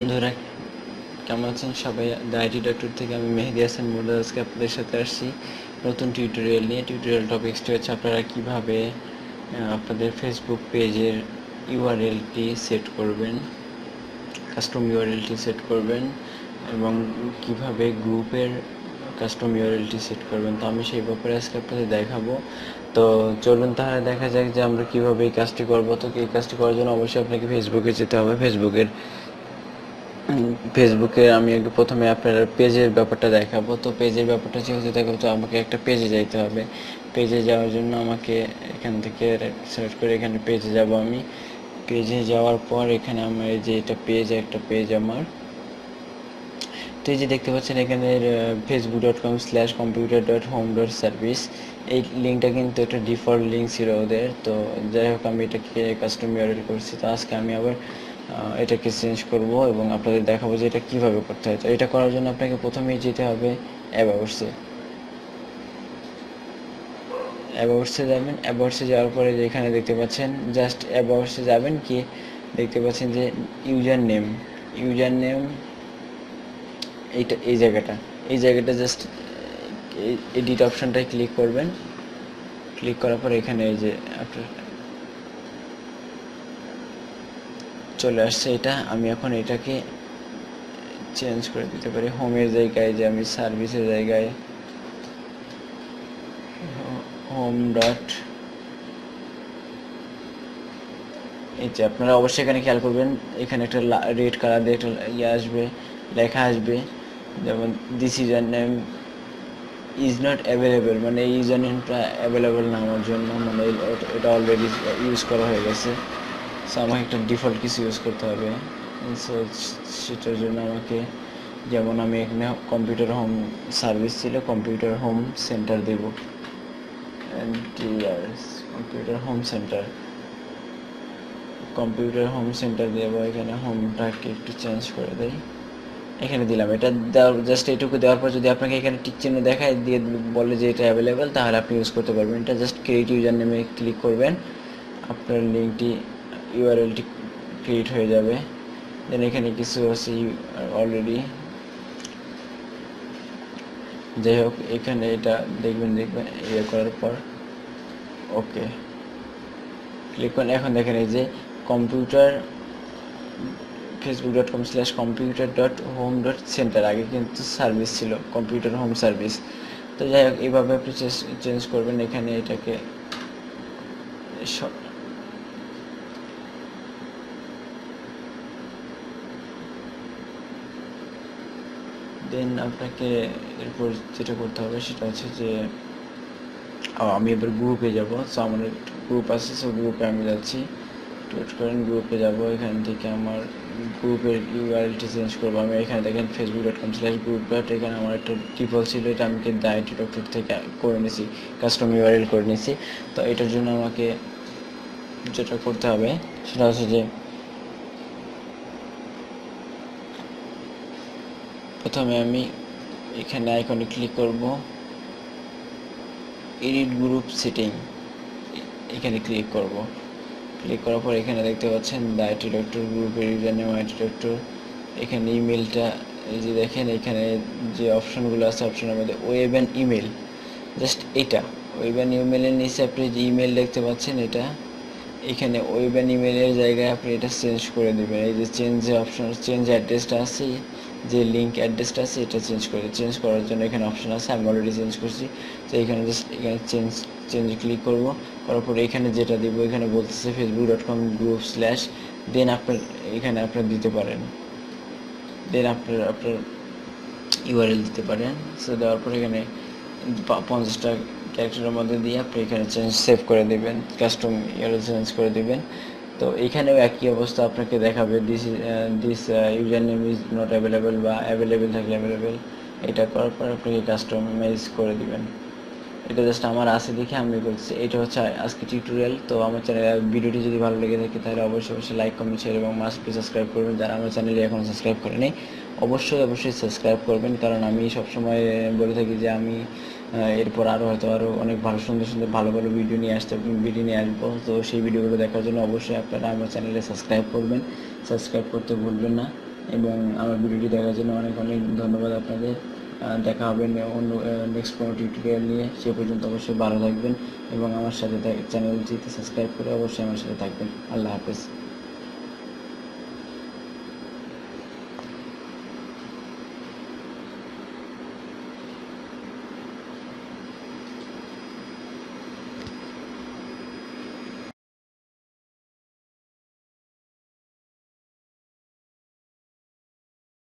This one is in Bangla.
বন্ধুরা কেমন আছেন সবাই? দ্য আইটি ডক্টর থেকে আমি মেহেদি হাসান মুরাদ আজকে আপনাদের সাথে আসছি নতুন টিউটোরিয়াল নিয়ে। টিউটোরিয়াল টপিকসটি হচ্ছে আপনারা কিভাবে আপনাদের ফেসবুক পেজের ইউআরএলটি সেট করবেন, কাস্টম ইউআরএলটি সেট করবেন এবং কিভাবে গ্রুপের কাস্টম ইউআরএলটি সেট করবেন। তো আমি সেই ব্যাপারে আজকে আপনাদের দেখাবো। তো চলুন তাহলে দেখা যাক যে আমরা কিভাবে এই কাজটি করবো। তো এই কাজটি করার জন্য অবশ্যই আপনাকে ফেসবুকে যেতে হবে। ফেসবুকে আমি আগে প্রথমে আপনার পেজের ব্যাপারটা দেখাবো। তো পেজের ব্যাপারটা যেহেতু দেখাবো, তো আমাকে একটা পেজে যাইতে হবে। পেজে যাওয়ার জন্য আমাকে এখান থেকে সার্চ করে এখানে পেজে যাব। আমি পেজে যাওয়ার পর এখানে আমার এই যে এটা পেজ, একটা পেজ আমার। তো এই যে দেখতে পাচ্ছেন এখানে facebook.com/computer.home.service, এই লিঙ্কটা কিন্তু একটা ডিফল্ট লিঙ্ক ছিল ওদের। তো যাই হোক, আমি এটাকে কাস্টম ইউআরএল করছি। তো আজকে আমি আবার এটাকে চেঞ্জ করব এবং আপনাদের দেখাবো যে এটা কীভাবে করতে হয়। তো এটা করার জন্য আপনাকে প্রথমেই যেতে হবে অ্যাবাউটসে। অ্যাবাউটসে যাবেন। অ্যাবাউটসে যাওয়ার পরে যেখানে দেখতে পাচ্ছেন, জাস্ট অ্যাবাউটসে যাবেন, কি দেখতে পাচ্ছেন যে ইউজার নেম এইটা, এই জায়গাটা জাস্ট এডিট অপশানটায় ক্লিক করবেন। ক্লিক করার পর এখানে এই যে আপনার চলে আসছে এটা। আমি এখন এটাকে চেঞ্জ করে দিতে পারি হোমের জায়গায়, যে আমি সার্ভিসের জায়গায় হোম ডট, এই যে আপনারা অবশ্যই এখানে খেয়াল করবেন, এখানে একটা রেড কালার দিয়ে একটা আসবে, লেখা আসবে, যেমন this user name is not available, মানে এই ইউজার নেমটা অ্যাভেলেবেল না আমার জন্য, মানে এটা অলরেডি ইউজ করা হয়ে গেছে। সো আমাকে একটা ডিফল্ট কিছু ইউজ করতে হবে। সো সেটার জন্য আমাকে, যেমন আমি এখানে কম্পিউটার হোম সার্ভিস ছিল, কম্পিউটার হোম সেন্টার দেব, কম্পিউটার হোম সেন্টার দেব। এখানে হোমটাকে একটু চেঞ্জ করে দেই, এখানে দিলাম। এটা দেওয়ার জাস্ট এইটুকু দেওয়ার পর যদি আপনাকে এখানে টিক চিহ্ন দেখায় দিয়ে বলে যে এটা অ্যাভেলেবেল, তাহলে আপনি ইউজ করতে পারবেন। এটা জাস্ট ক্রিয়েট ইউজার নেমে ক্লিক করবেন, আপনার লিঙ্কটি ইউআরএলটি ক্রিয়েট হয়ে যাবে। দেন এখানে কিছু আছে অলরেডি, যাই হোক এখানে এটা দেখবেন ইয়ে করার পর ওকে ক্লিক করেন। এখন দেখেন এই যে কম্পিউটার facebook.com/computer.home.center, আগে কিন্তু সার্ভিস ছিল কম্পিউটার হোম সার্ভিস। তো যাই হোক, এইভাবে আপনি চেঞ্জ করবেন এখানে এটাকে। দেন আপনাকে এরপর যেটা করতে হবে সেটা হচ্ছে যে আমি এবার গ্রুপে যাব। সো আমার গ্রুপ আছে, সো গ্রুপে আমি যাচ্ছি। করেন গ্রুপে যাব। এখান থেকে আমার গ্রুপের ইউআরএলটি চেঞ্জ করবো। আমি এখানে দেখেন facebook.com/group, এখানে আমার একটা ডিফল্ট ছিল, এটা আমি কিন্তু আইটি ডক্টর থেকে করে নিয়েছি, কাস্টম ইউআরএল করে নিয়েছি। তো এটার জন্য আমাকে যেটা করতে হবে সেটা হচ্ছে যে প্রথমে আমি এখানে আইকনে ক্লিক করব, এডিট গ্রুপ সেটিং, এখানে ক্লিক করব। ক্লিক করার পর এখানে দেখতে পাচ্ছেন দ্য আইটি ডক্টর গ্রুপের ইউজার নেম আইটি ডক্টর। এখানে ইমেলটা, এই যে দেখেন এখানে যে অপশনগুলো আছে, অপশনের মধ্যে ওয়েব অ্যান্ড ইমেল, জাস্ট এটা ওয়েব অ্যান্ড ইমেলের নিচে আপনি যে ইমেল দেখতে পাচ্ছেন, এটা এখানে ওয়েব অ্যান্ড ইমেলের জায়গায় আপনি এটা চেঞ্জ করে দেবেন। এই যে চেঞ্জ অপশন, চেঞ্জ অ্যাড্রেসটা আছে, যে লিঙ্ক অ্যাড্রেসটা আছে, এটা চেঞ্জ করার জন্য এখানে অপশন আছে। আমি অলরেডি চেঞ্জ করছি। তো এখানে জাস্ট এখানে চেঞ্জ ক্লিক করব। করার পর এখানে যেটা দিব, এখানে বলতেছে facebook.com/, দেন এখানে আপনার দিতে পারেন, দেন আপনার ইউআরএল দিতে পারেন। সো দেওয়ার পর এখানে 50টা ক্যারেক্টারের মধ্যে দিয়ে আপনি এখানে সেভ করে দেবেন, কাস্টম ইউআরএল চেঞ্জ করে দেবেন। তো এখানেও একই অবস্থা আপনাকে দেখাবে, this user name is not available, বা অ্যাভেলেবেল থাকলে অ্যাভেলেবেল। এটা করার পর আপনাকে কাস্টমাইজ করে দিবেন। এটা জাস্ট আমার আছে দেখে আমি করছি। এটা হচ্ছে আজকে টিউটোরিয়াল। তো আমার চ্যানেল ভিডিওটি যদি ভালো লেগে থাকে তাহলে অবশ্যই লাইক, কমেন্ট, শেয়ার এবং মাস্ট বি সাবস্ক্রাইব করবেন। যারা আমার চ্যানেলে এখনও সাবস্ক্রাইব করেনি অবশ্যই সাবস্ক্রাইব করবেন, কারণ আমি সবসময় বলে থাকি যে আমি এরপর আরও অনেক সুন্দর ভালো ভিডিও নিয়ে আসবো। তো সেই ভিডিওগুলো দেখার জন্য অবশ্যই আপনারা আমার চ্যানেলে সাবস্ক্রাইব করবেন, সাবস্ক্রাইব করতে ভুলবেন না। এবং আমার ভিডিওটি দেখার জন্য অনেক অনেক ধন্যবাদ আপনাদের। দেখা হবে অন্য নেক্সট কোনো টিউটোরিয়াল নিয়ে। সে পর্যন্ত অবশ্যই ভালো থাকবেন এবং আমার সাথে চ্যানেলটিতে সাবস্ক্রাইব করে অবশ্যই আমার সাথে থাকবেন। আল্লাহ হাফেজ।